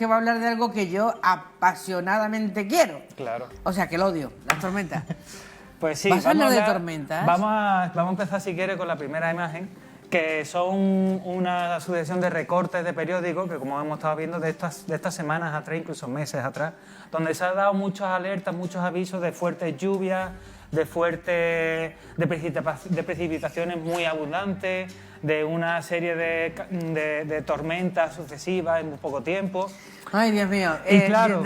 que va a hablar de algo que yo apasionadamente quiero. Claro. O sea, que lo odio, las tormentas. Pues sí, ¿Vas a hablar de tormentas? Vamos a empezar, si quieres, con la primera imagen, que son una sucesión de recortes de periódicos que, como hemos estado viendo, de estas semanas atrás, incluso meses atrás, donde se han dado muchas alertas, muchos avisos de fuertes lluvias, de precipitaciones muy abundantes, de una serie de tormentas sucesivas en muy poco tiempo. Ay, Dios mío. Y claro,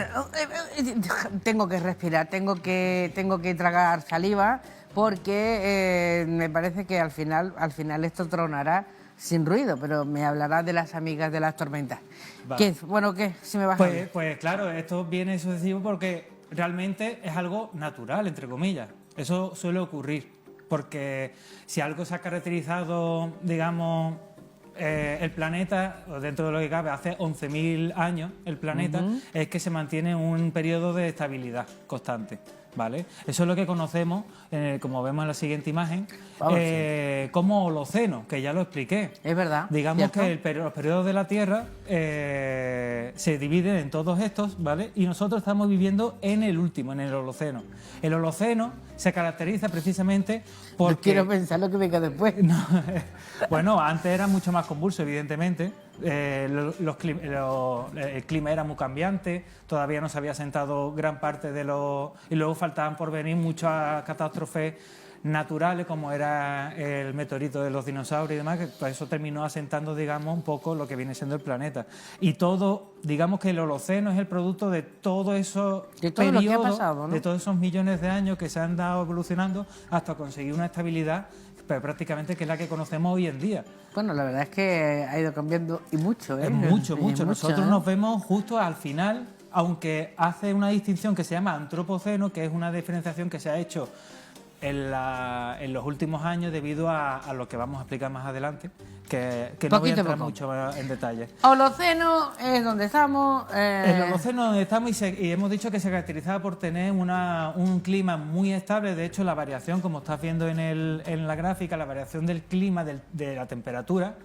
tengo que respirar, tengo que tragar saliva, porque me parece que al final esto tronará sin ruido, pero me hablará de las amigas de las tormentas. Vale. ¿Qué? Si me vas a hablar. Pues claro, esto viene sucesivo porque realmente es algo natural, entre comillas. Eso suele ocurrir, porque si algo se ha caracterizado, digamos, el planeta, o dentro de lo que cabe, hace 11.000 años, el planeta, es que se mantiene un periodo de estabilidad constante, ¿vale? Eso es lo que conocemos, como vemos en la siguiente imagen, como Holoceno, que ya lo expliqué. Es verdad. Digamos ¿cierto? que los periodos de la Tierra se dividen en todos estos, ¿vale? Y nosotros estamos viviendo en el último, en el Holoceno. El Holoceno se caracteriza precisamente porque... No quiero pensar lo que venga después. No, bueno, antes era mucho más convulso, evidentemente. El clima era muy cambiante, todavía no se había asentado gran parte de los... Y luego faltaban por venir muchas catástrofes naturales, como era el meteorito de los dinosaurios y demás, que pues eso terminó asentando, digamos, un poco lo que viene siendo el planeta. Y todo, digamos que el Holoceno es el producto de todo eso de todo lo que ha pasado, ¿no? de todos esos millones de años que se han dado evolucionando hasta conseguir una estabilidad, pero prácticamente que es la que conocemos hoy en día. Bueno, la verdad es que ha ido cambiando y mucho, ¿eh? Mucho. Mucho, Nosotros ¿eh? nos vemos justo al final, aunque hace una distinción que se llama antropoceno, que es una diferenciación que se ha hecho en los últimos años debido a lo que vamos a explicar más adelante, que no voy a entrar mucho en detalle. Holoceno es donde estamos. El Holoceno donde estamos y hemos dicho que se caracterizaba por tener un clima muy estable. De hecho, la variación, como estás viendo en la gráfica, la variación del clima, de la temperatura,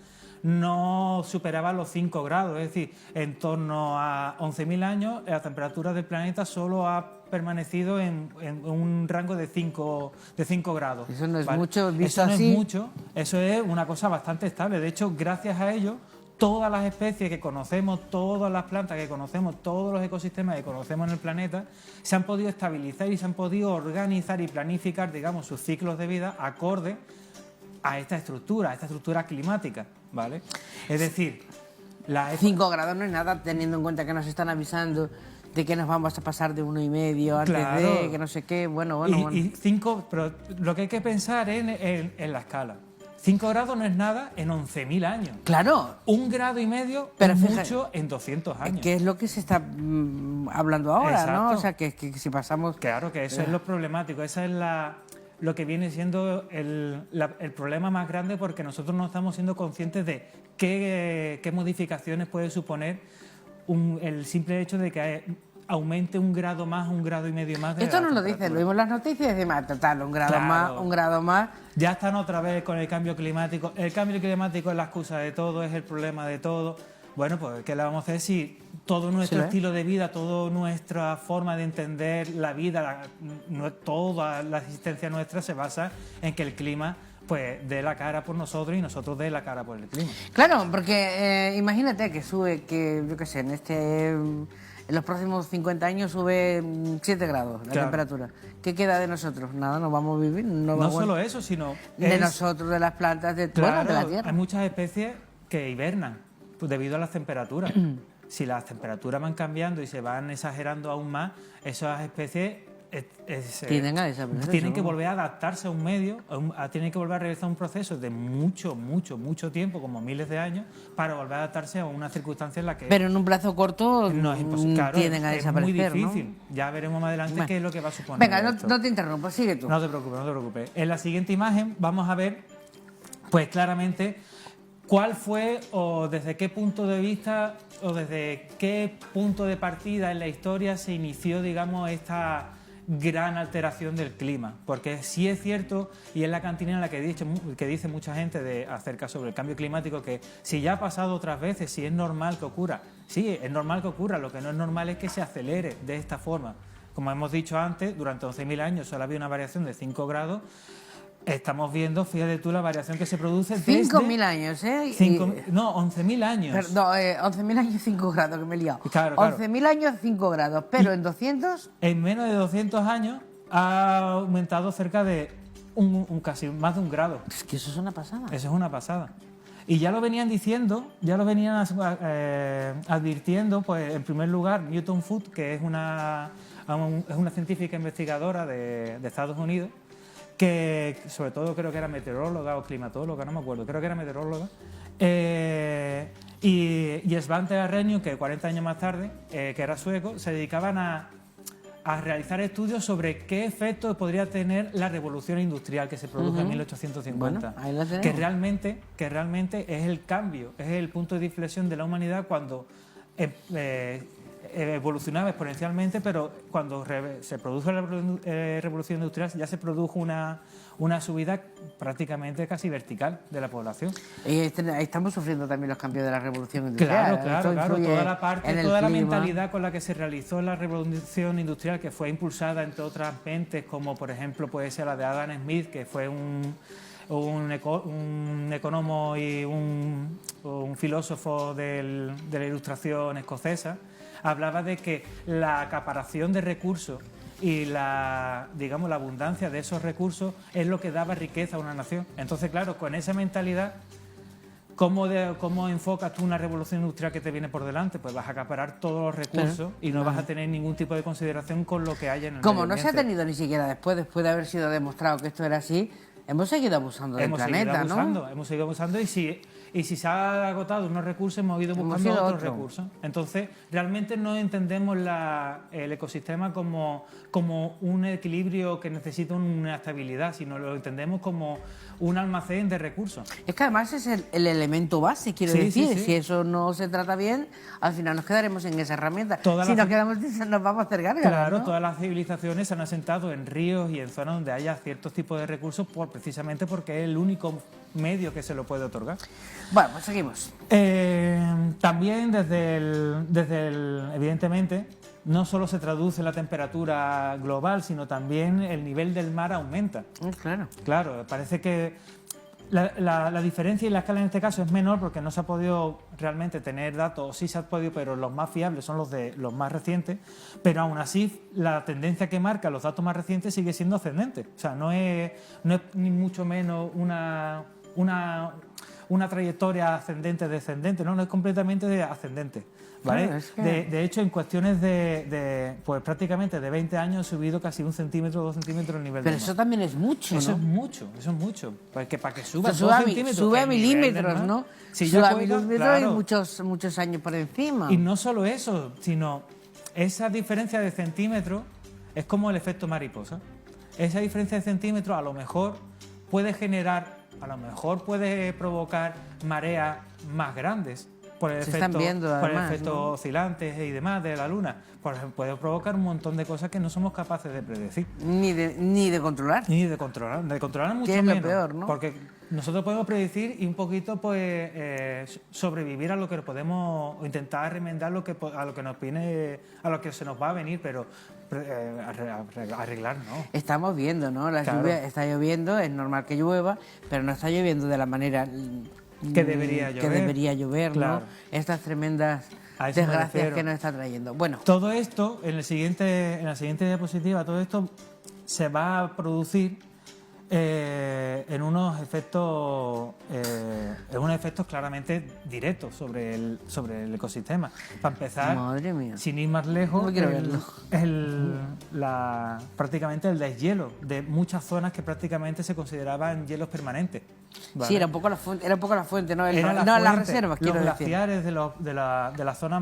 no superaba los 5 grados. Es decir, en torno a 11.000 años, la temperatura del planeta solo ha permanecido en un rango de 5 grados. Eso no es ¿vale? mucho, visto eso no así. es mucho, eso es una cosa bastante estable. De hecho, gracias a ello, todas las especies que conocemos, todas las plantas que conocemos, todos los ecosistemas que conocemos en el planeta, se han podido estabilizar y se han podido organizar y planificar, digamos, sus ciclos de vida acorde a esta estructura climática, ¿vale? Es decir, 5 grados no es nada, teniendo en cuenta que nos están avisando de que nos vamos a pasar de 1,5 antes de que no sé qué, bueno. Y 5, pero lo que hay que pensar es en la escala. 5 grados no es nada en 11.000 años. Claro. 1,5 grados pero es fíjate, mucho en 200 años. Que es lo que se está hablando ahora, Exacto. ¿no? O sea, que si pasamos... Claro, que eso es lo problemático, esa es lo que viene siendo el problema más grande, porque nosotros no estamos siendo conscientes de qué modificaciones puede suponer el simple hecho de que aumente 1 grado más, 1,5 grados más. Esto no lo dicen, lo vimos en las noticias y decimos, total, 1 grado más, 1 grado más. Ya están otra vez con el cambio climático. El cambio climático es la excusa de todo, es el problema de todo. Bueno, pues ¿qué le vamos a hacer si todo nuestro estilo de vida, toda nuestra forma de entender la vida, toda la existencia nuestra se basa en que el clima pues dé la cara por nosotros y nosotros dé la cara por el clima? Claro, porque imagínate que sube, yo qué sé, en los próximos 50 años sube 7 grados la temperatura. ¿Qué queda de nosotros? Nada, no vamos a vivir. No solo eso, sino... De nosotros, de las plantas, de la Tierra. Hay muchas especies que hibernan debido a las temperaturas. Si las temperaturas van cambiando y se van exagerando aún más, esas especies tienen a desaparecer. Tienen que volver a adaptarse a un medio, tienen que volver a realizar un proceso de mucho tiempo, como miles de años, para volver a adaptarse a una circunstancia en la que... Pero en un plazo corto no es imposible. Claro, tienden a desaparecer, es muy difícil. ¿no? Ya veremos más adelante qué es lo que va a suponer. Venga, no te interrumpo, sigue tú. No te preocupes. En la siguiente imagen vamos a ver, pues claramente, cuál fue o desde qué punto de vista o desde qué punto de partida en la historia se inició, digamos, gran alteración del clima, porque sí es cierto, y es la cantina en la que dice mucha gente acerca sobre el cambio climático, que si ya ha pasado otras veces, si es normal que ocurra. Sí, es normal que ocurra, lo que no es normal es que se acelere de esta forma. Como hemos dicho antes, durante 11.000 años solo había una variación de 5 grados. Estamos viendo, fíjate tú, la variación que se produce desde... 5.000 años, ¿eh? No, 11.000 años. Perdón, 11.000 años 5 grados, que me he liado. Claro. 11.000 años 5 grados, pero en 200... En menos de 200 años ha aumentado cerca de casi más de 1 grado. Es que eso es una pasada. Eso es una pasada. Y ya lo venían diciendo, ya lo venían advirtiendo, pues en primer lugar, Newton Foot, que es una científica investigadora de Estados Unidos, que sobre todo creo que era meteoróloga o climatóloga, no me acuerdo, creo que era meteoróloga, y Svante Arrhenius, que 40 años más tarde, que era sueco, se dedicaban a realizar estudios sobre qué efecto podría tener la revolución industrial que se produjo en 1850, bueno, ahí lo tenemos. que realmente es el cambio, es el punto de inflexión de la humanidad cuando evolucionaba exponencialmente, pero cuando se produjo la revolución industrial ya se produjo una subida prácticamente casi vertical de la población. Estamos sufriendo también los cambios de la revolución industrial. Claro. Toda la mentalidad con la que se realizó la revolución industrial, que fue impulsada entre otras mentes, como por ejemplo puede ser la de Adam Smith, que fue un economo y un filósofo de la Ilustración escocesa, hablaba de que la acaparación de recursos y la abundancia de esos recursos es lo que daba riqueza a una nación. Entonces, claro, con esa mentalidad, ¿cómo enfocas tú una revolución industrial que te viene por delante? Pues vas a acaparar todos los recursos y no vas a tener ningún tipo de consideración con lo que hay en el Como medio no se ha ambiente. tenido ni siquiera después de haber sido demostrado que esto era así, hemos seguido abusando del planeta, ¿no? Hemos seguido abusando y si se ha agotado unos recursos, hemos ido buscando otros recursos. Entonces, realmente no entendemos el ecosistema como un equilibrio que necesita una estabilidad, sino lo entendemos como un almacén de recursos. Es que además es el elemento base, quiero decir. Si eso no se trata bien, al final nos quedaremos en esa herramienta. Si nos quedamos, nos vamos a hacer gárgaras, Claro, ¿no? todas las civilizaciones se han asentado en ríos y en zonas donde haya ciertos tipos de recursos, precisamente porque es el único medio que se lo puede otorgar. Bueno, pues seguimos. También evidentemente, no solo se traduce la temperatura global, sino también el nivel del mar aumenta. Claro. Claro, parece que la diferencia y la escala en este caso es menor porque no se ha podido realmente tener datos, o sí se ha podido, pero los más fiables son los más recientes, pero aún así la tendencia que marca los datos más recientes sigue siendo ascendente. O sea, no es ni mucho menos una trayectoria ascendente-descendente, no es completamente ascendente. ¿Vale? Claro, es que... de hecho, en cuestiones pues prácticamente de 20 años ha subido casi 1 centímetro o 2 centímetros el nivel del mar. Pero eso también es mucho, ¿no? Eso es mucho. Porque para que suba O sea, 2 centímetros... Sube a el nivel del milímetros, mar, ¿no? si sube ya a cuelga, milímetros claro. y muchos años por encima. Y no solo eso, sino esa diferencia de centímetros es como el efecto mariposa. Esa diferencia de centímetros a lo mejor puede provocar mareas más grandes por el efecto oscilantes y demás de la Luna. Por ejemplo, puede provocar un montón de cosas que no somos capaces de predecir. Ni de controlar. Ni de controlar. De controlar mucho que es menos. Lo peor, ¿no? Porque nosotros podemos predecir y un poquito pues sobrevivir a lo que podemos, o intentar remendar a lo que nos viene, a lo que se nos va a venir, pero arreglar no. Estamos viendo, ¿no? La lluvia está lloviendo, es normal que llueva, pero no está lloviendo de la manera que debería llover, claro. ¿No? Estas tremendas desgracias que nos está trayendo. Bueno, todo esto, en la siguiente diapositiva, todo esto se va a producir en unos efectos claramente directos sobre el ecosistema. Para empezar, madre mía, sin ir más lejos, no quiero verlo. Prácticamente el deshielo de muchas zonas que prácticamente se consideraban hielos permanentes. ¿Vale? Sí, era un poco la fuente, ¿no? Las reservas, quiero los decir. glaciares de las zonas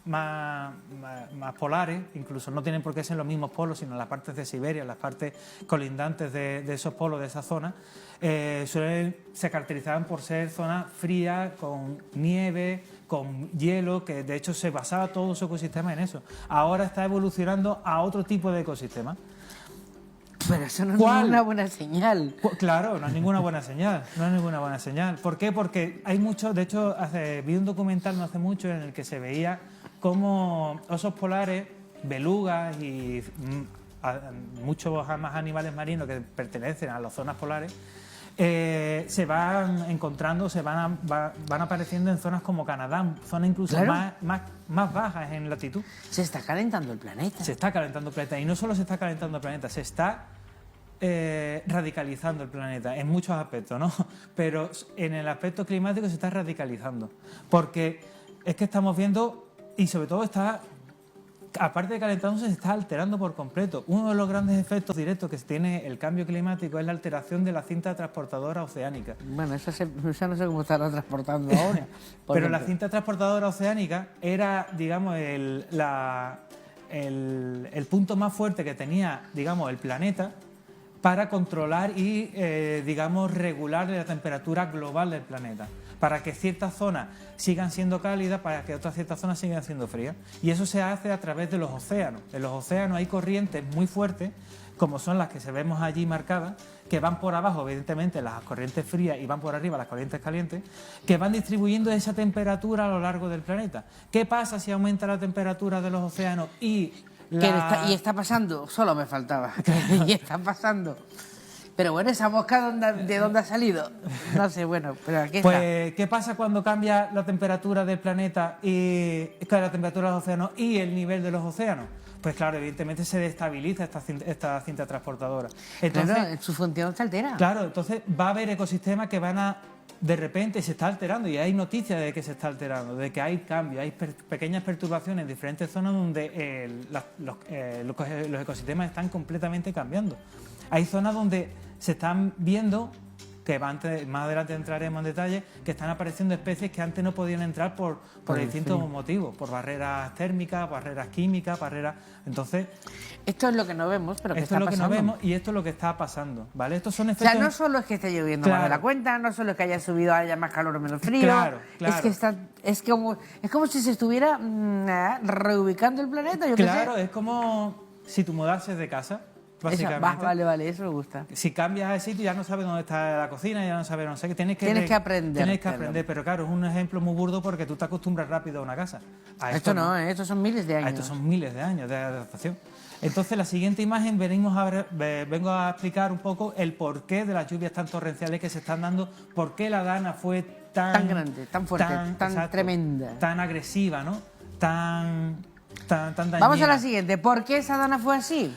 más polares, incluso no tienen por qué ser los mismos polos, sino las partes de Siberia, las partes colindantes de esos polos, de esa zona, se caracterizaban por ser zonas frías, con nieve, con hielo, que de hecho se basaba todo su ecosistema en eso. Ahora está evolucionando a otro tipo de ecosistema. Pero eso no es ¿Cuál? una buena señal. Claro, no es ninguna buena señal, no es ninguna buena señal. ¿Por qué? Porque hay muchos, de hecho, vi un documental no hace mucho en el que se veía cómo osos polares, belugas y muchos más animales marinos que pertenecen a las zonas polares se van encontrando, van apareciendo en zonas como Canadá, zonas incluso Claro. más bajas en latitud. Se está calentando el planeta. Se está calentando el planeta y no solo se está calentando el planeta, se está radicalizando el planeta en muchos aspectos, ¿no? Pero en el aspecto climático se está radicalizando porque es que estamos viendo y sobre todo está, aparte de calentándose, se está alterando por completo. Uno de los grandes efectos directos que tiene el cambio climático es la alteración de la cinta transportadora oceánica. Bueno, eso no sé cómo estará transportando ahora. Pero la cinta transportadora oceánica era, digamos, el punto más fuerte que tenía, digamos, el planeta para controlar y, digamos, regular la temperatura global del planeta, para que ciertas zonas sigan siendo cálidas, para que otras ciertas zonas sigan siendo frías. Y eso se hace a través de los océanos. En los océanos hay corrientes muy fuertes, como son las que se vemos allí marcadas, que van por abajo, evidentemente, las corrientes frías y van por arriba las corrientes calientes, que van distribuyendo esa temperatura a lo largo del planeta. ¿Qué pasa si aumenta la temperatura de los océanos y Y está pasando, solo me faltaba. Y está pasando. Pero bueno, esa mosca, ¿de dónde ha salido? No sé, bueno, pero aquí está. Pues, ¿qué pasa cuando cambia la temperatura del planeta y la temperatura de los océanos y el nivel de los océanos? Pues claro, evidentemente se destabiliza esta cinta transportadora. Entonces, Claro, su función se altera. claro, entonces va a haber ecosistemas que van a, de repente se está alterando, y hay noticias de que se está alterando, de que hay cambios, hay pequeñas perturbaciones en diferentes zonas donde los ecosistemas están completamente cambiando. Hay zonas donde se están viendo, que más adelante entraremos en detalle, que están apareciendo especies que antes no podían entrar por distintos motivos, por barreras térmicas, barreras químicas, Entonces, Esto es lo que no vemos, pero que esto está es lo que no pasando. vemos y esto es lo que está pasando, ¿vale? Estos son O efectos... sea, no solo es que esté lloviendo Claro. más de la cuenta, no solo es que haya subido, haya más calor o menos frío. Claro, Es que claro. es como si se estuviera reubicando el planeta, yo qué sé. Claro, es como si tú mudases de casa, básicamente. Vale, eso me gusta. Si cambias de sitio ya no sabes dónde está la cocina, ya no sabes, no sé qué. Tienes que aprender. Tienes que aprender, pero claro, es un ejemplo muy burdo porque tú te acostumbras rápido a una casa. A Esto no, estos son miles de años. A estos son miles de años de adaptación. Entonces, la siguiente imagen vengo a explicar un poco el porqué de las lluvias tan torrenciales que se están dando, por qué la Dana fue tan grande, tan fuerte, tan exacto, tremenda, tan agresiva, ¿no? Tan dañina. Vamos a la siguiente. ¿Por qué esa Dana fue así?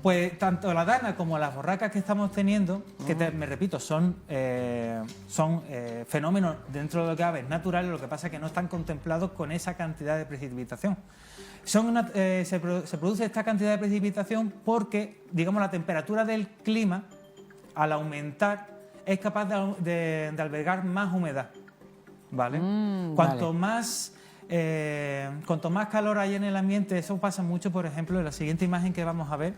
Pues tanto la Dana como las borrascas que estamos teniendo, que me repito, son fenómenos dentro de lo que cabe naturales, lo que pasa es que no están contemplados con esa cantidad de precipitación. Se produce esta cantidad de precipitación porque, digamos, la temperatura del clima, al aumentar, es capaz de albergar más humedad, ¿vale? Cuanto más calor hay en el ambiente, eso pasa mucho, por ejemplo, en la siguiente imagen que vamos a ver,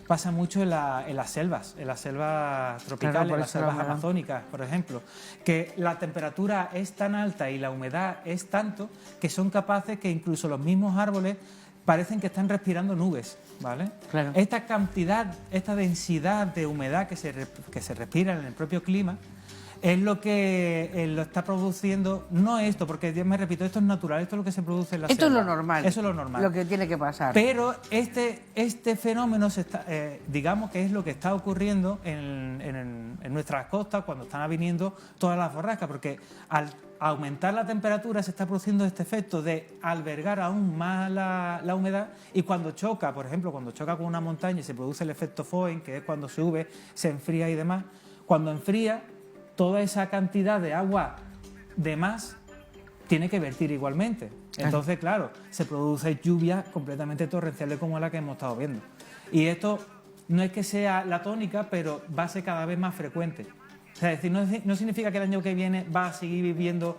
pasa mucho en las selvas tropicales, Claro, en las selvas amazónicas, por ejemplo, que la temperatura es tan alta y la humedad es tanto que son capaces que incluso los mismos árboles parecen que están respirando nubes, ¿vale? Claro. Esta cantidad, esta densidad de humedad que se respira en el propio clima es lo que lo está produciendo, no esto, porque ya me repito, esto es natural, esto es lo que se produce en la Esto selva. es lo normal. Eso es lo normal. Lo que tiene que pasar. Pero este fenómeno, digamos que es lo que está ocurriendo en nuestras costas cuando están viniendo todas las borrascas, porque al aumentar la temperatura se está produciendo este efecto de albergar aún más la humedad, y cuando choca, por ejemplo, cuando choca con una montaña y se produce el efecto Foehn, que es cuando sube, se enfría y demás, cuando enfría, toda esa cantidad de agua de más tiene que vertir igualmente. Entonces, claro, se produce lluvias completamente torrenciales como la que hemos estado viendo. Y esto no es que sea la tónica, pero va a ser cada vez más frecuente. O sea, es decir, no significa que el año que viene va a seguir viviendo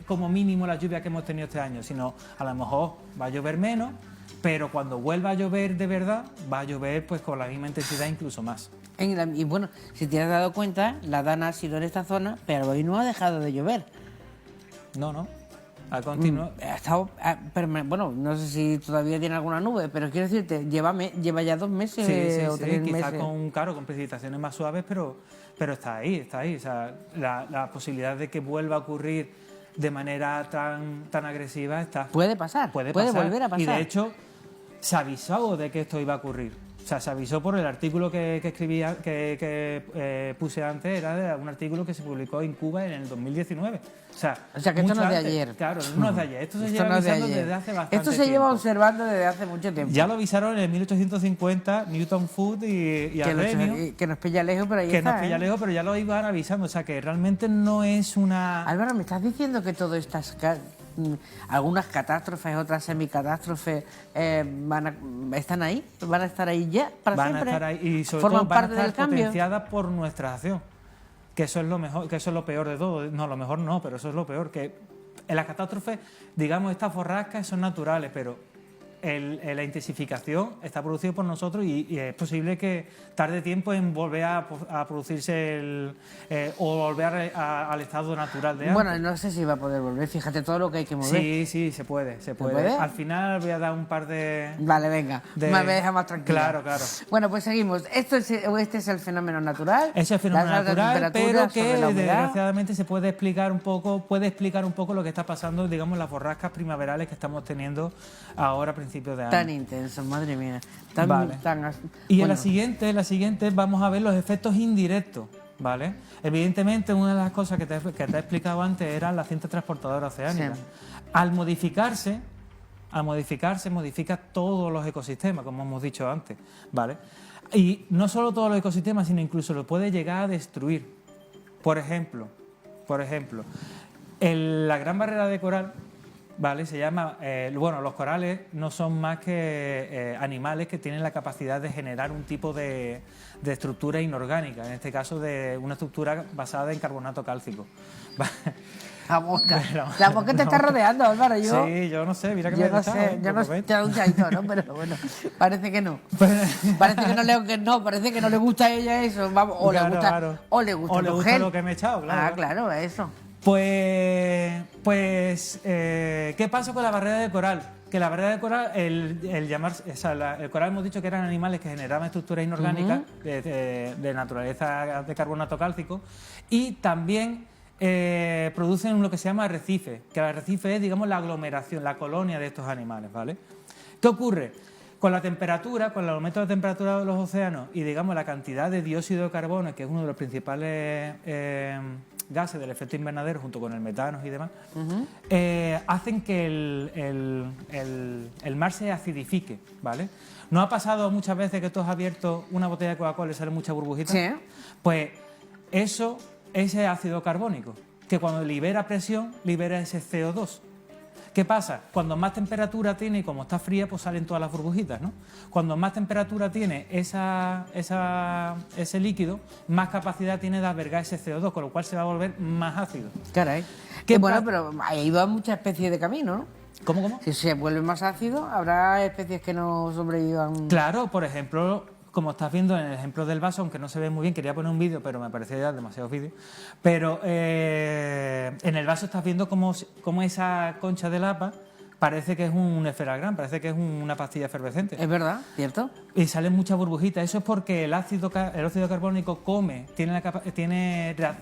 como mínimo la lluvia que hemos tenido este año, sino a lo mejor va a llover menos, pero cuando vuelva a llover de verdad, va a llover pues con la misma intensidad, incluso más. Y bueno, si te has dado cuenta, la Dana ha sido en esta zona, pero hoy no ha dejado de llover. No. Ha continuado. Ha estado, bueno, no sé si todavía tiene alguna nube, pero quiero decirte, lleva ya 2 meses o 3 quizás meses. con precipitaciones más suaves, pero está ahí, está ahí. O sea, la posibilidad de que vuelva a ocurrir de manera tan agresiva está. Puede pasar, puede volver a pasar. Y de hecho, se avisó de que esto iba a ocurrir. O sea, se avisó por el artículo que escribía, que puse antes, era de un artículo que se publicó en Cuba en el 2019. O sea que esto no es de ayer. Claro, no es de ayer. Esto se lleva avisando desde hace bastante tiempo. Esto se lleva observando desde hace mucho tiempo. Ya lo avisaron en el 1850 Newton Food y Arrhenius. Que nos pilla lejos, pero ahí que está. nos pilla lejos, pero ya lo iban avisando. O sea, que realmente no es una... Álvaro, ¿me estás diciendo que todo estas... algunas catástrofes, otras semicatástrofes están ahí? ¿Van a estar ahí ya para siempre? Van a estar ahí y sobre ¿Forman todo van parte a estar del cambio? potenciadas por nuestra acción. Que eso es lo mejor, que eso es lo peor de todo. No, lo mejor no, pero eso es lo peor. Que en las catástrofes, digamos, estas borrascas son naturales, pero la intensificación está producida por nosotros y es posible que tarde tiempo en volver a producirse o volver al estado natural de antes. Bueno, no sé si va a poder volver, fíjate todo lo que hay que mover. Sí, se puede. Al final voy a dar un par de... Vale, venga, me deja más tranquila. Claro. Bueno, pues seguimos. Este es el fenómeno natural. Ese es el fenómeno natural, pero que desgraciadamente se puede explicar un poco lo que está pasando, digamos, las borrascas primaverales que estamos teniendo ahora a principios de año. Tan intenso, madre mía. Y en la siguiente vamos a ver los efectos indirectos, ¿vale? Evidentemente, una de las cosas que te he explicado antes eran las cintas transportadoras oceánicas. Sí. Al modificarse, modifica todos los ecosistemas, como hemos dicho antes, ¿vale? Y no solo todos los ecosistemas, sino incluso lo puede llegar a destruir. Por ejemplo, la Gran Barrera de Coral, ¿vale? Se llama, los corales no son más que animales que tienen la capacidad de generar un tipo de estructura inorgánica, en este caso de una estructura basada en carbonato cálcico. La mosca te está rodeando, Álvaro. Sí, yo no sé, mira que me no sé, yo no sé, te da un chaito, ¿no? Pero bueno, parece que no. Parece que no le gusta a ella eso. Vamos, o le gusta lo que me he echado, claro. Ah, claro, eso. ¿Qué pasa con la barrera de coral? Que la barrera de coral, el coral hemos dicho que eran animales que generaban estructuras inorgánicas de naturaleza de carbonato cálcico y también producen lo que se llama arrecife, que el arrecife es, digamos, la aglomeración, la colonia de estos animales, ¿vale? ¿Qué ocurre? Con la temperatura, con el aumento de la temperatura de los océanos y, digamos, la cantidad de dióxido de carbono, que es uno de los principales gases del efecto invernadero junto con el metano y demás, hacen que el mar se acidifique, ¿vale? ¿No ha pasado muchas veces que tú has abierto una botella de Coca-Cola y salen muchas burbujitas? Sí. Pues ese ácido carbónico, que cuando libera presión, libera ese CO2. ¿Qué pasa? Cuando más temperatura tiene y como está fría, pues salen todas las burbujitas, ¿no? Cuando más temperatura tiene ese líquido, más capacidad tiene de albergar ese CO2, con lo cual se va a volver más ácido. Caray. Pero ahí va muchas especies de camino, ¿no? ¿Cómo? Si se vuelve más ácido, habrá especies que no sobrevivan. Claro, por ejemplo, como estás viendo en el ejemplo del vaso, aunque no se ve muy bien, quería poner un vídeo, pero me parecía ya demasiado vídeo. Pero en el vaso estás viendo cómo esa concha de lapa parece que es un esferagram, parece que es una pastilla efervescente. Es verdad, ¿cierto? Y salen muchas burbujitas. Eso es porque el óxido carbónico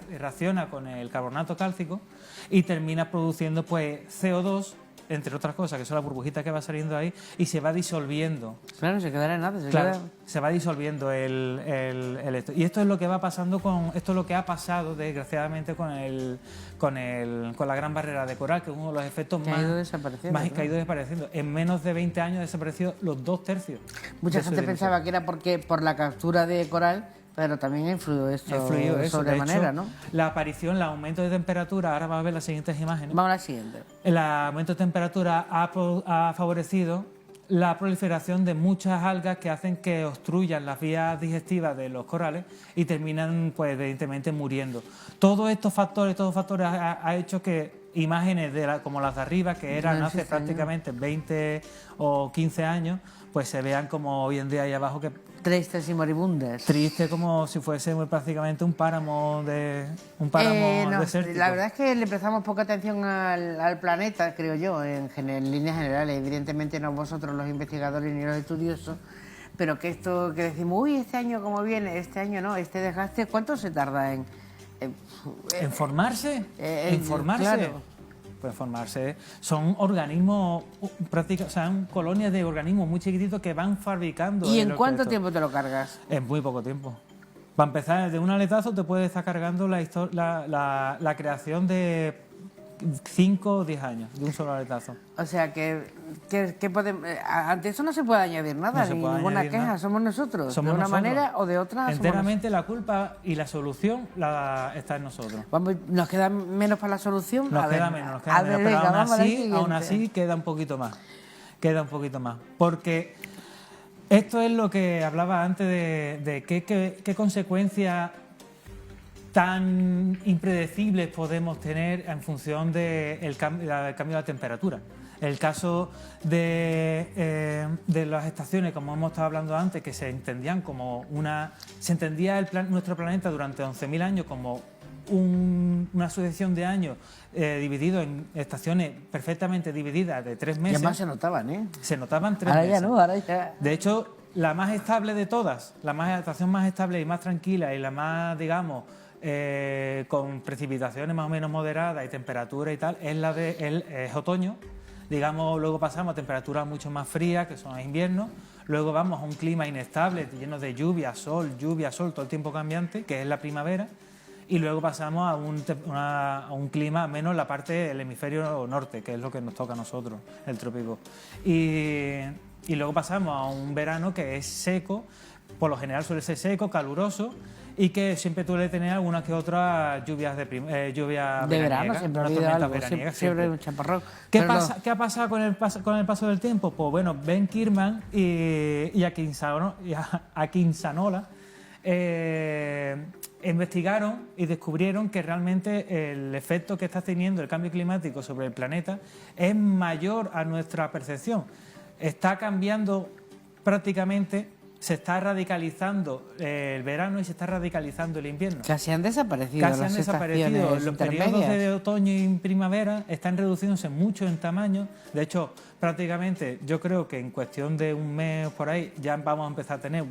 reacciona con el carbonato cálcico y termina produciendo pues CO2, entre otras cosas, que son las burbujitas que va saliendo ahí, y se va disolviendo. Claro, se quedará en nada. Se va disolviendo esto. Y esto es lo que va pasando esto es lo que ha pasado, desgraciadamente, con la Gran Barrera de Coral, que es uno de los efectos más que ha ido desapareciendo. En menos de 20 años ha desaparecido los 2/3. Mucha gente pensaba que era por la captura de coral, pero también ha influido esto sobremanera, ¿no? El aumento de temperatura, ahora vas a ver las siguientes imágenes. Vamos a la siguiente. El aumento de temperatura ha favorecido la proliferación de muchas algas que hacen que obstruyan las vías digestivas de los corales y terminan, pues, evidentemente muriendo. Todos estos factores ha hecho que imágenes como las de arriba, que eran No, hace sí, señor. prácticamente 20 o 15 años, pues se vean como hoy en día ahí abajo, que Tristes y moribundas. triste, como si fuese prácticamente un páramo No, desértico. la verdad es que le prestamos poca atención al planeta, creo yo, en líneas generales. Evidentemente no vosotros los investigadores ni los estudiosos, pero que esto que decimos, uy, este año cómo viene, este año no, este desgaste, ¿cuánto se tarda en ¿En formarse? ¿En formarse? claro. Pues formarse. Son organismos, son colonias de organismos muy chiquititos que van fabricando. ¿Y en los cuánto restos. tiempo te lo cargas? En muy poco tiempo. Para empezar, de un aletazo te puede estar cargando la creación de 5 o 10 años, de un solo aletazo. O sea, que ante eso no se puede añadir nada, No se ni puede ninguna añadir queja, nada. somos nosotros. Somos de una nosotros. manera o de otra. somos Enteramente la culpa y la solución está en nosotros. nos queda menos para la solución. Nos A queda ver, menos, nos a queda ver, menos. Pero venga, vamos a la aún siguiente. así queda un poquito más. Queda un poquito más. Porque esto es lo que hablaba antes de qué consecuencias tan impredecibles podemos tener en función del cambio de la temperatura. El caso de las estaciones, como hemos estado hablando antes, que se entendían como se entendía nuestro planeta durante 11.000 años como una sucesión de años dividido en estaciones perfectamente divididas de 3 Y meses. además se notaban, ¿eh? Se notaban 3 Ahora meses. ya no, ahora ya. De hecho, la más estable de todas, la estación más estable y más tranquila y la más, digamos, con precipitaciones más o menos moderadas y temperatura y tal, es otoño. Digamos, luego pasamos a temperaturas mucho más frías, que son invierno. Luego vamos a un clima inestable, lleno de lluvia, sol, todo el tiempo cambiante, que es la primavera. Y luego pasamos a un clima, menos la parte del hemisferio norte, que es lo que nos toca a nosotros, el trópico. Y luego pasamos a un verano que es seco, por lo general suele ser seco, caluroso, y que siempre suele tener algunas que otras lluvias de verano, siempre ha habido algo, siempre hay un chaparrón. ¿Qué ha pasado con el paso del tiempo? Pues bueno, Ben Kirman y Akinsanola investigaron y descubrieron que realmente el efecto que está teniendo el cambio climático sobre el planeta es mayor a nuestra percepción. Está cambiando prácticamente, se está radicalizando el verano y se está radicalizando el invierno. Casi han desaparecido Casi las han desaparecido. estaciones Los periodos intermedias. de otoño y primavera están reduciéndose mucho en tamaño. De hecho, prácticamente yo creo que en cuestión de un mes por ahí ya vamos a empezar a tener,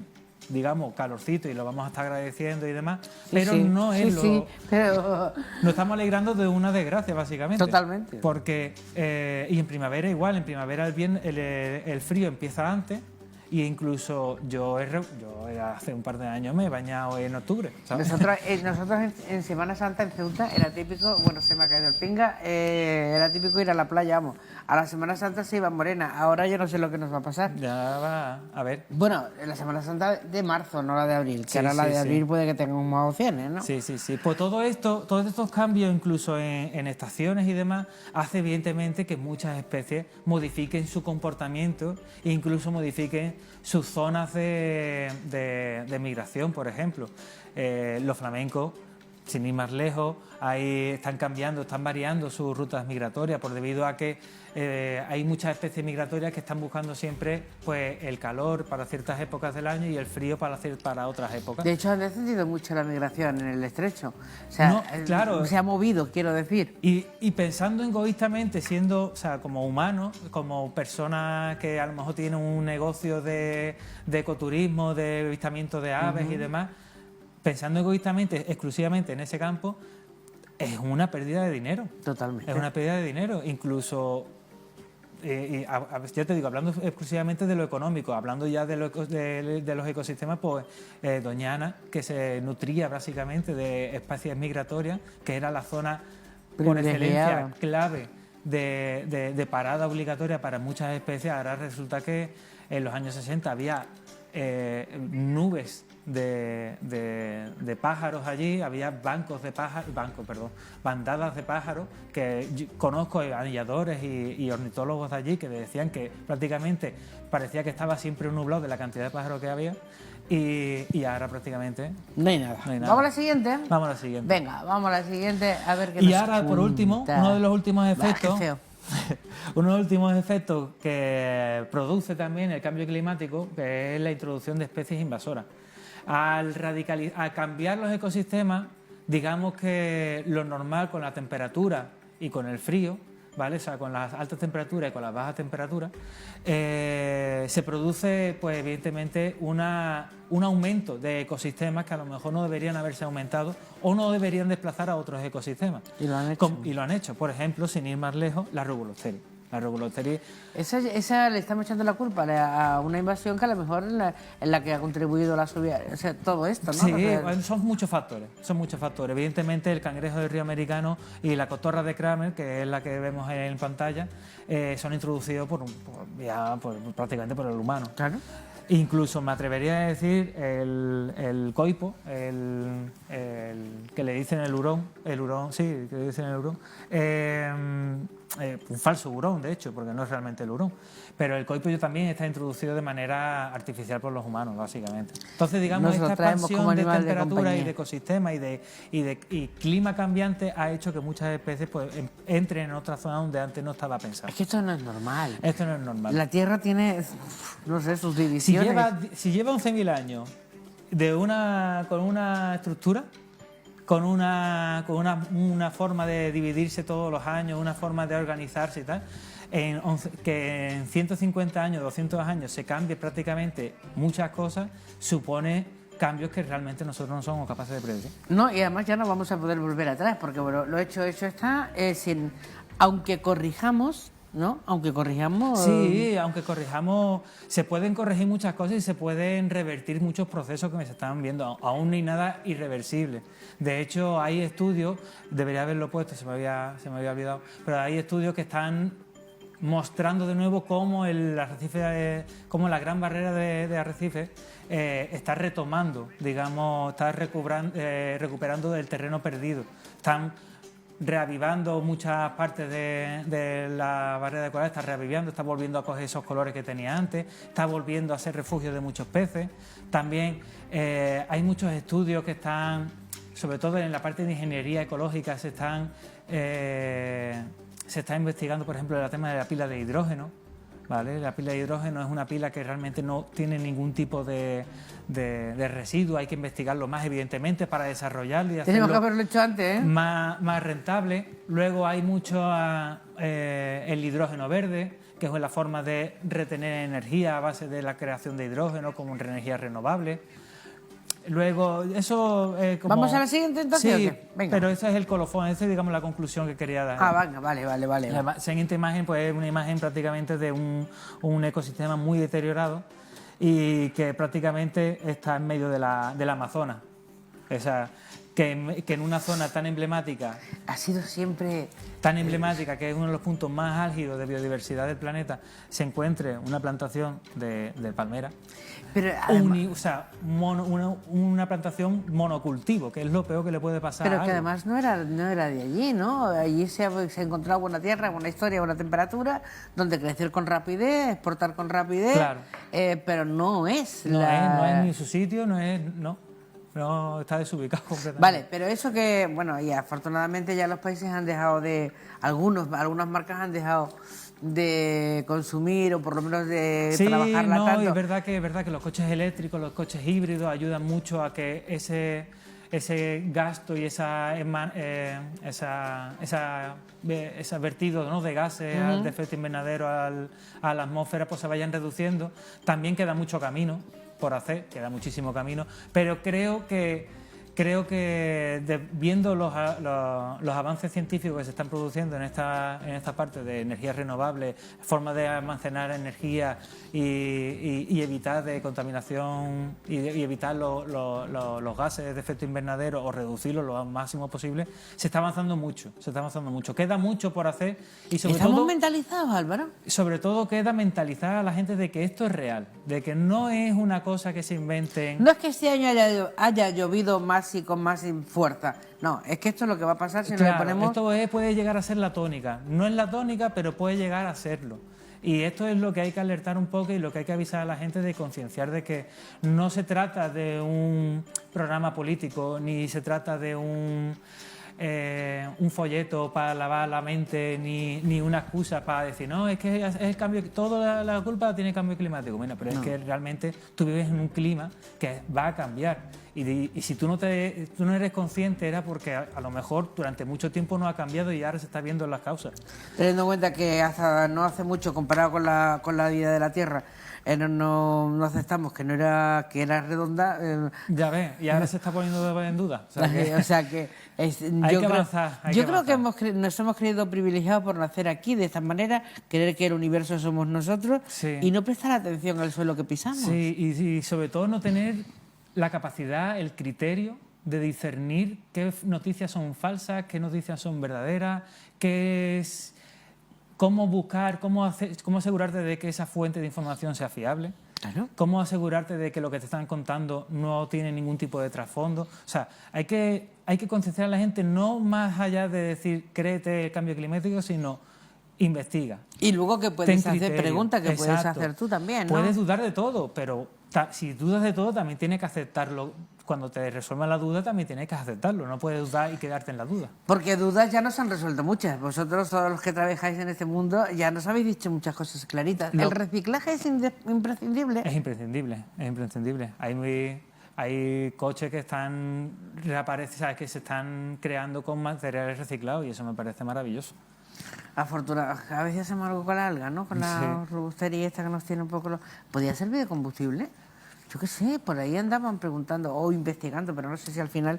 digamos, calorcito y lo vamos a estar agradeciendo y demás. Pero no es pero nos estamos alegrando de una desgracia, básicamente. Totalmente. Porque, y en primavera igual, en primavera el frío empieza antes. Y incluso yo hace un par de años me he bañado en octubre, ¿sabes? nosotros en Semana Santa en Ceuta era típico, bueno, se me ha caído el pinga, era típico ir a la playa, vamos. A la Semana Santa se iba en morena, ahora yo no sé lo que nos va a pasar. Ya va, a ver. Bueno, en la Semana Santa de marzo, no la de abril, que Sí, ahora la sí, de sí. abril puede que tenga más opciones, ¿no? Sí. Pues todos estos cambios, incluso en estaciones y demás, hace evidentemente que muchas especies modifiquen su comportamiento e incluso modifiquen sus zonas de migración, por ejemplo. Los flamencos, sin ir más lejos, ahí están cambiando, están variando sus rutas migratorias debido a que hay muchas especies migratorias que están buscando siempre pues, el calor para ciertas épocas del año y el frío para otras épocas. De hecho, han descendido mucho la migración en el estrecho. O sea, No, claro. se ha movido, quiero decir. Y pensando egoístamente, siendo, o sea, como humanos, como personas que a lo mejor tienen un negocio de ecoturismo, de avistamiento de aves y demás, pensando egoístamente, exclusivamente en ese campo, es una pérdida de dinero. Totalmente. Es una pérdida de dinero. Incluso, ya te digo, hablando exclusivamente de lo económico, hablando ya de los ecosistemas, pues Doñana, que se nutría básicamente de especies migratorias, que era la zona por excelencia clave de parada obligatoria para muchas especies. Ahora resulta que en los años 60 había nubes de pájaros allí, había bancos de pájaros, bandadas de pájaros, que conozco anilladores y ornitólogos de allí que decían que prácticamente parecía que estaba siempre nublado de la cantidad de pájaros que había y ahora prácticamente no hay nada. no hay nada. ¿Vamos a la siguiente? Vamos a la siguiente. Venga, vamos a la siguiente a ver qué Y nos ahora, por último, cuenta. uno de los últimos Bah, efectos... qué feo. Uno de los últimos efectos que produce también el cambio climático, que es la introducción de especies invasoras. Al cambiar los ecosistemas, digamos que lo normal con la temperatura y con el frío, ¿vale? O sea, con las altas temperaturas y con las bajas temperaturas, se produce, pues evidentemente, un aumento de ecosistemas que a lo mejor no deberían haberse aumentado o no deberían desplazar a otros ecosistemas. Y lo han hecho. Y lo han hecho. Por ejemplo, sin ir más lejos, la Rubulosteri. La Rubulosteri... Esa le estamos echando la culpa a una invasión que a lo mejor en la que ha contribuido la subida, o sea, todo esto, ¿no? Sí, Porque... son muchos factores, Evidentemente el cangrejo del río americano y la cotorra de Kramer, que es la que vemos en pantalla, son introducidos prácticamente por el humano. Claro. Incluso me atrevería a decir el coipo, el que le dicen el hurón, sí, que le dicen el hurón, un falso hurón, de hecho, porque no es realmente el hurón. Pero el coipo también está introducido de manera artificial por los humanos, básicamente. Entonces, digamos, esta expansión de temperatura y de ecosistema y clima cambiante ha hecho que muchas especies pues, entren en otra zona donde antes no estaba pensado. Es que esto no es normal. Esto no es normal. La Tierra tiene, no sé, sus divisiones. Si lleva 11.000 años con una estructura, con una forma de dividirse todos los años, una forma de organizarse y tal, que en 150 años, 200 años se cambie prácticamente muchas cosas, supone cambios que realmente nosotros no somos capaces de predecir. No, y además ya no vamos a poder volver atrás, porque bueno, lo hecho está, aunque corrijamos, ¿no? Aunque corrijamos... Sí, aunque corrijamos, se pueden corregir muchas cosas y se pueden revertir muchos procesos que se están viendo. Aún no hay nada irreversible. De hecho, hay estudios, debería haberlo puesto, se me había olvidado, pero hay estudios que están mostrando de nuevo cómo el arrecife, cómo la gran barrera de arrecife está retomando, digamos, está recuperando del terreno perdido. Están reavivando muchas partes de la barrera de coral, está reavivando, está volviendo a coger esos colores que tenía antes, está volviendo a ser refugio de muchos peces. También hay muchos estudios que están, sobre todo en la parte de ingeniería ecológica, se está investigando, por ejemplo, el tema de la pila de hidrógeno, ¿vale? La pila de hidrógeno es una pila que realmente no tiene ningún tipo de residuo, hay que investigarlo más, evidentemente, para desarrollarlo y Tenemos que hacerlo haberlo hecho antes, ¿eh? más rentable. Luego hay mucho el hidrógeno verde, que es la forma de retener energía a base de la creación de hidrógeno como energía renovable. Luego, eso... ¿Vamos a la siguiente entonces? Sí, ¿o qué? Venga. pero esa es el colofón, esa es, digamos, la conclusión que quería dar. Venga, vale. La siguiente imagen pues, es una imagen prácticamente de un ecosistema muy deteriorado y que prácticamente está en medio de la Amazonas. O sea, que en una zona tan emblemática... Ha sido siempre... Tan emblemática, que es uno de los puntos más álgidos de biodiversidad del planeta, se encuentre una plantación de palmera. Pero además, Una plantación monocultivo, que es lo peor que le puede pasar pero a que algo. además no era de allí, ¿no? Allí se encontraba buena tierra, buena historia, buena temperatura, donde crecer con rapidez, exportar con rapidez, Claro. Pero no es No es ni su sitio, no está desubicado completamente. Vale, pero eso que, bueno, y afortunadamente ya los países han dejado algunas marcas han dejado de consumir o por lo menos de trabajarla tanto. Es verdad que los coches eléctricos, los coches híbridos ayudan mucho a que ese gasto y ese vertido, ¿no?, de gases de efecto invernadero a la atmósfera pues se vayan reduciendo. También queda mucho camino por hacer, queda muchísimo camino, pero creo que creo que viendo los avances científicos que se están produciendo en esta parte de energías renovables, formas de almacenar energía y evitar de contaminación y evitar los gases de efecto invernadero o reducirlos lo máximo posible, se está avanzando mucho, Queda mucho por hacer y sobre ¿Estamos todo... mentalizados, Álvaro? Sobre todo queda mentalizar a la gente de que esto es real, de que no es una cosa que se inventen... No es que este año haya llovido más y con más fuerza. No, es que esto es lo que va a pasar si nos le ponemos... Esto puede llegar a ser la tónica. No es la tónica, pero puede llegar a serlo. Y esto es lo que hay que alertar un poco y lo que hay que avisar a la gente, de concienciar de que no se trata de un programa político, ni se trata de un folleto para lavar la mente, ni una excusa para decir, no, es que es el cambio, toda la culpa tiene cambio climático. Bueno, pero es que realmente tú vives en un clima que va a cambiar. Y si tú no eres consciente, era porque a lo mejor durante mucho tiempo no ha cambiado y ahora se está viendo las causas. Teniendo en cuenta que hasta no hace mucho, comparado con la vida de la Tierra, no aceptamos que era redonda. Ya ves, y ahora se está poniendo en duda. O sea que hay que avanzar. Yo creo que nos hemos creído privilegiados por nacer aquí de esta manera, creer que el universo somos nosotros, sí, y no prestar atención al suelo que pisamos. Sí, y sobre todo no tener la capacidad, el criterio de discernir qué noticias son falsas, qué noticias son verdaderas, cómo buscar, cómo asegurarte de que esa fuente de información sea fiable. Claro. Cómo asegurarte de que lo que te están contando no tiene ningún tipo de trasfondo. O sea, hay que concienciar a la gente, no más allá de decir créete el cambio climático, sino investiga. Y luego que puedes hacer criterio. preguntas que Exacto. puedes hacer tú también, ¿no? Puedes dudar de todo, pero si dudas de todo también tienes que aceptarlo. Cuando te resuelva la duda también tienes que aceptarlo, no puedes dudar y quedarte en la duda. Porque dudas ya nos han resuelto muchas. Vosotros, todos los que trabajáis en este mundo, ya nos habéis dicho muchas cosas claritas. ¿El reciclaje es imprescindible? Es imprescindible, es imprescindible. Hay coches que están ¿sabes? Que se están creando con materiales reciclados y eso me parece maravilloso. A veces hacemos algo con la alga, ¿no? Con la robustería esta que nos tiene un poco... ¿Podría servir de combustible? Yo qué sé, por ahí andaban preguntando o investigando, pero no sé si al final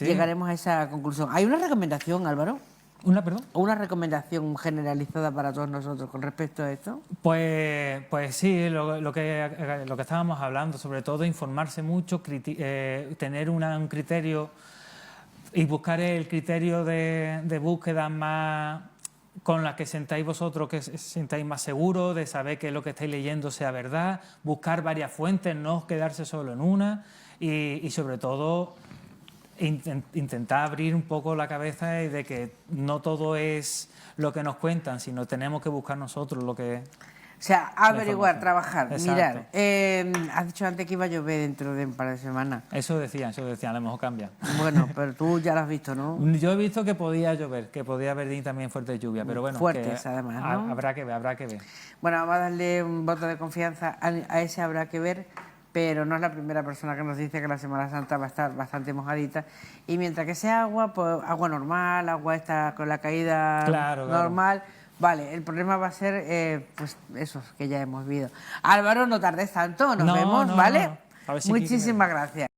llegaremos a esa conclusión. ¿Hay una recomendación, Álvaro? ¿Perdón? ¿O una recomendación generalizada para todos nosotros con respecto a esto? Pues sí, lo que estábamos hablando, sobre todo informarse mucho, tener un criterio y buscar el criterio de búsqueda más con la que sentáis vosotros, que sentáis más seguros, de saber que lo que estáis leyendo sea verdad, buscar varias fuentes, no quedarse solo en una y sobre todo intentar abrir un poco la cabeza y de que no todo es lo que nos cuentan, sino tenemos que buscar nosotros lo que... O sea, averiguar, trabajar, Exacto. mirar. Has dicho antes que iba a llover dentro de un par de semanas. Eso decían, a lo mejor cambia. Bueno, pero tú ya lo has visto, ¿no? Yo he visto que podía llover, que podía haber también fuerte lluvia, pero bueno... Fuertes, además, ¿no? Habrá que ver. Bueno, vamos a darle un voto de confianza a ese habrá que ver, pero no es la primera persona que nos dice que la Semana Santa va a estar bastante mojadita. Y mientras que sea agua, pues agua normal, agua esta con la caída normal... Vale, el problema va a ser, pues, esos que ya hemos visto. Álvaro, no tardes tanto, nos vemos, ¿vale? A ver si Muchísimas gracias.